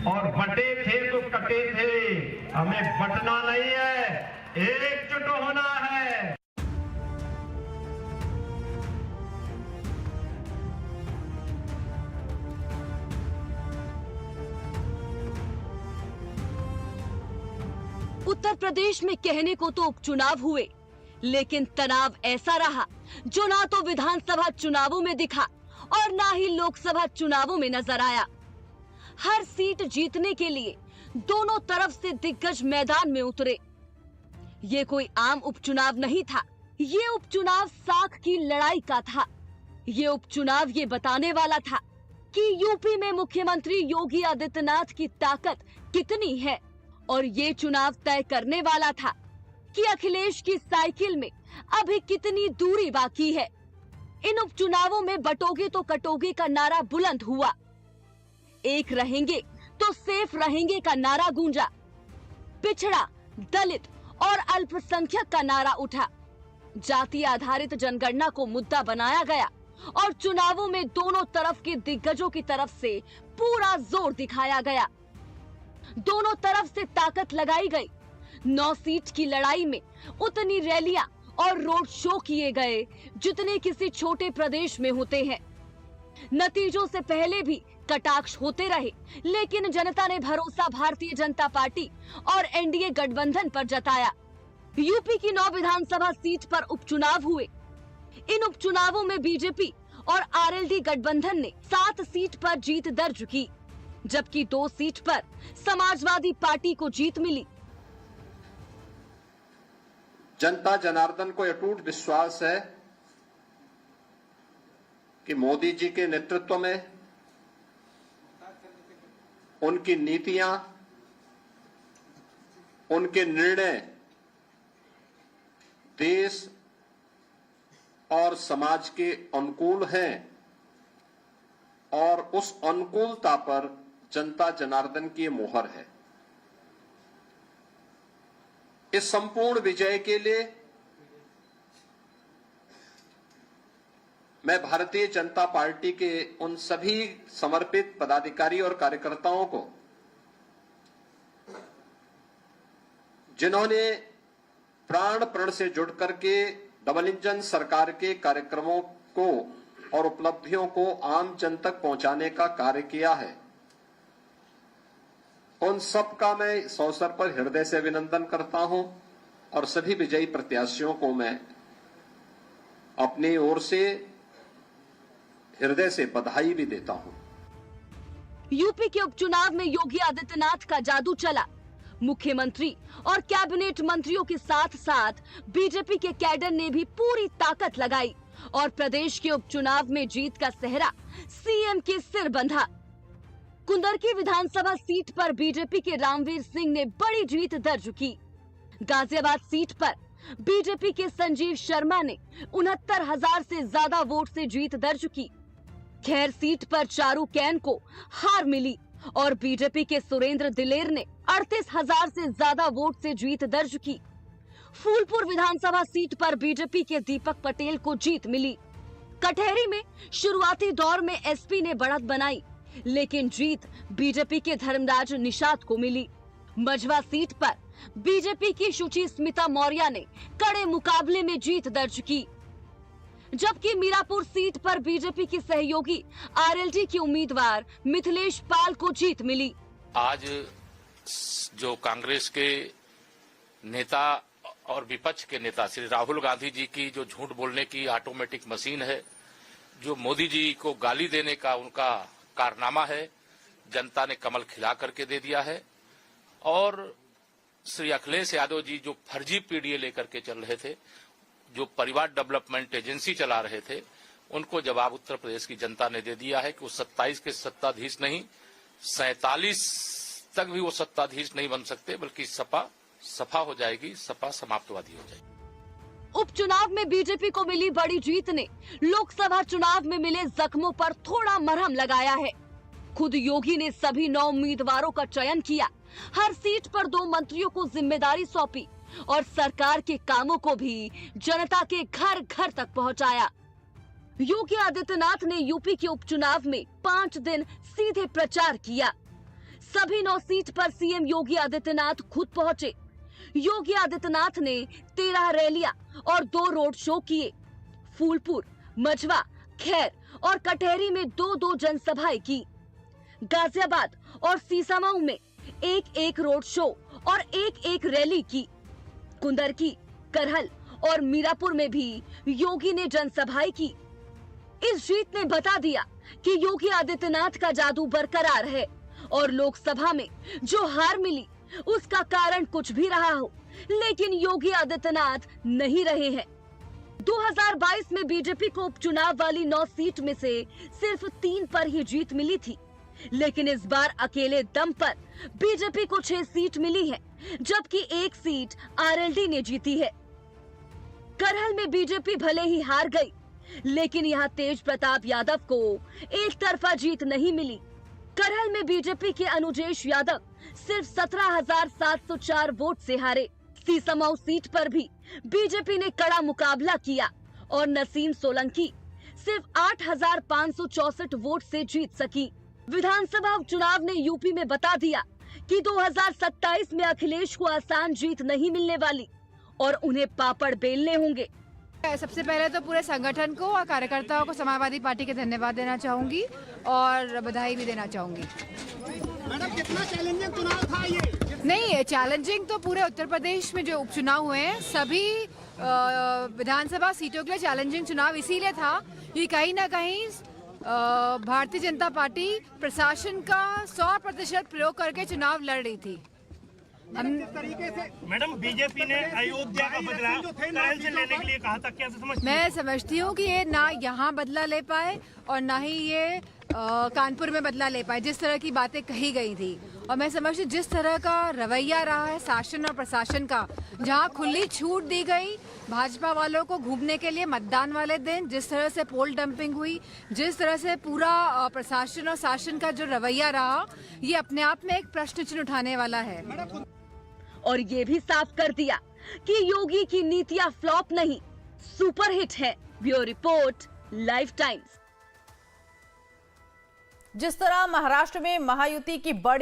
और बटे थे तो कटे थे, हमें बटना नहीं है, एकजुट होना है। उत्तर प्रदेश में कहने को तो उपचुनाव हुए, लेकिन तनाव ऐसा रहा जो ना तो विधानसभा चुनावों में दिखा और ना ही लोकसभा चुनावों में नजर आया। हर सीट जीतने के लिए दोनों तरफ से दिग्गज मैदान में उतरे। ये कोई आम उपचुनाव नहीं था, ये उपचुनाव साख की लड़ाई का था। ये उपचुनाव ये बताने वाला था कि यूपी में मुख्यमंत्री योगी आदित्यनाथ की ताकत कितनी है, और ये चुनाव तय करने वाला था कि अखिलेश की साइकिल में अभी कितनी दूरी बाकी है। इन उपचुनावों में बटोगे तो कटोगे का नारा बुलंद हुआ। एक रहेंगे तो सेफ रहेंगे का नारा गूंजा। पिछड़ा, दलित और अल्पसंख्यक का नारा उठा। जाति आधारित जनगणना को मुद्दा बनाया गया और चुनावों में दोनों तरफ के दिग्गजों की तरफ से पूरा जोर दिखाया गया। दोनों तरफ से ताकत लगाई गई। 9 सीट की लड़ाई में उतनी रैलियां और रोड शो किए गए जितने किसी छोटे प्रदेश में होते हैं। नतीजों से पहले भी कटाक्ष होते रहे, लेकिन जनता ने भरोसा भारतीय जनता पार्टी और एनडीए गठबंधन पर जताया। यूपी की 9 विधानसभा सीट पर उपचुनाव हुए। इन उपचुनावों में बीजेपी और आरएलडी गठबंधन ने 7 सीट पर जीत दर्ज की, जबकि 2 सीट पर समाजवादी पार्टी को जीत मिली। जनता जनार्दन को अटूट विश्वास है कि मोदी जी के नेतृत्व में उनकी नीतियां, उनके निर्णय देश और समाज के अनुकूल हैं और उस अनुकूलता पर जनता जनार्दन की मोहर है। इस संपूर्ण विजय के लिए मैं भारतीय जनता पार्टी के उन सभी समर्पित पदाधिकारी और कार्यकर्ताओं को, जिन्होंने प्राण प्रण से जुड़ करके डबल इंजन सरकार के कार्यक्रमों को और उपलब्धियों को आम जन तक पहुंचाने का कार्य किया है, उन सब का मैं इस अवसर पर हृदय से अभिनंदन करता हूं और सभी विजयी प्रत्याशियों को मैं अपनी ओर से हृदय से बधाई भी देता हूं। यूपी के उपचुनाव में योगी आदित्यनाथ का जादू चला। मुख्यमंत्री और कैबिनेट मंत्रियों के साथ साथ बीजेपी के कैडर ने भी पूरी ताकत लगाई और प्रदेश के उपचुनाव में जीत का सेहरा सीएम के सिर बंधा। कुंदरकी विधानसभा सीट पर बीजेपी के रामवीर सिंह ने बड़ी जीत दर्ज की। गाजियाबाद सीट पर बीजेपी के संजीव शर्मा ने 69,000 से ज्यादा वोट से जीत दर्ज की। खैर सीट पर चारू कैन को हार मिली और बीजेपी के सुरेंद्र दिलेर ने 38,000 से ज्यादा वोट से जीत दर्ज की। फूलपुर विधानसभा सीट पर बीजेपी के दीपक पटेल को जीत मिली। कटहरी में शुरुआती दौर में एसपी ने बढ़त बनाई, लेकिन जीत बीजेपी के धर्मराज निषाद को मिली। मझवा सीट पर बीजेपी की शुचि स्मिता मौर्य ने कड़े मुकाबले में जीत दर्ज की, जबकि मीरापुर सीट पर बीजेपी की सहयोगी आरएलडी की उम्मीदवार मिथिलेश पाल को जीत मिली। आज जो कांग्रेस के नेता और विपक्ष के नेता श्री राहुल गांधी जी की जो झूठ बोलने की ऑटोमेटिक मशीन है, जो मोदी जी को गाली देने का उनका कारनामा है, जनता ने कमल खिला करके दे दिया है। और श्री अखिलेश यादव जी जो फर्जी पीडीए लेकर के चल रहे थे, जो परिवार डेवलपमेंट एजेंसी चला रहे थे, उनको जवाब उत्तर प्रदेश की जनता ने दे दिया है कि वो 27 के सत्ताधीश नहीं, 47 तक भी वो सत्ताधीश नहीं बन सकते, बल्कि सपा हो जाएगी, सपा समाप्तवादी हो जाएगी। उपचुनाव में बीजेपी को मिली बड़ी जीत ने लोकसभा चुनाव में मिले जख्मों पर थोड़ा मरहम लगाया है। खुद योगी ने सभी 9 उम्मीदवारों का चयन किया, हर सीट पर 2 मंत्रियों को जिम्मेदारी सौंपी और सरकार के कामों को भी जनता के घर घर तक पहुंचाया। योगी आदित्यनाथ ने यूपी के उपचुनाव में 5 दिन सीधे प्रचार किया। सभी 9 सीट पर सीएम योगी आदित्यनाथ खुद पहुंचे। योगी आदित्यनाथ ने 13 रैलियां और 2 रोड शो किए। फूलपुर, मझवा, खैर और कटहरी में 2-2 जनसभाएं की। गाजियाबाद और सीसामऊ में 1-1 रोड शो और 1-1 रैली की। कुंदरकी, करहल और मीरापुर में भी योगी ने जनसभाएं की। इस जीत ने बता दिया कि योगी आदित्यनाथ का जादू बरकरार है और लोकसभा में जो हार मिली उसका कारण कुछ भी रहा हो, लेकिन योगी आदित्यनाथ नहीं रहे हैं। 2022 में बीजेपी को उपचुनाव वाली 9 सीट में से सिर्फ 3 पर ही जीत मिली थी, लेकिन इस बार अकेले दम पर बीजेपी को 6 सीट मिली है, जबकि 1 सीट आरएलडी ने जीती है। करहल में बीजेपी भले ही हार गई, लेकिन यहाँ तेज प्रताप यादव को एक तरफा जीत नहीं मिली। करहल में बीजेपी के अनुजेश यादव सिर्फ 17,704 वोट से हारे। सीसामऊ सीट पर भी बीजेपी ने कड़ा मुकाबला किया और नसीम सोलंकी सिर्फ 8,564 वोट से जीत सकी। विधानसभा उपचुनाव ने यूपी में बता दिया कि 2027 में अखिलेश को आसान जीत नहीं मिलने वाली और उन्हें पापड़ बेलने होंगे। सबसे पहले तो पूरे संगठन को और कार्यकर्ताओं को समाजवादी पार्टी के धन्यवाद देना चाहूंगी और बधाई भी देना चाहूंगी। मैडम, कितना चैलेंजिंग चुनाव था ये? नहीं, चैलेंजिंग तो पूरे उत्तर प्रदेश में जो उपचुनाव हुए हैं सभी विधानसभा सीटों के लिए चैलेंजिंग चुनाव इसीलिए था कि कहीं ना कहीं भारतीय जनता पार्टी प्रशासन का 100% प्रयोग करके चुनाव लड़ रही थी। तरीके से मैडम, बीजेपी ने अयोध्या का बदला करहल से लेने के लिए कहा था, क्या समझती? मैं समझती हूँ कि ये ना यहाँ बदला ले पाए और ना ही ये कानपुर में बदला ले पाए, जिस तरह की बातें कही गई थी। और मैं समझती हूँ जिस तरह का रवैया रहा है शासन और प्रशासन का, जहाँ खुली छूट दी गई भाजपा वालों को घूमने के लिए मतदान वाले दिन, जिस तरह से पोल डंपिंग हुई, जिस तरह से पूरा प्रशासन और शासन का जो रवैया रहा, ये अपने आप में एक प्रश्न चिन्ह उठाने वाला है। और ये भी साफ कर दिया कि योगी की नीतियां फ्लॉप नहीं, सुपरहिट है। Bureau report, life times. जिस तरह महाराष्ट्र में महायुति की बड़ी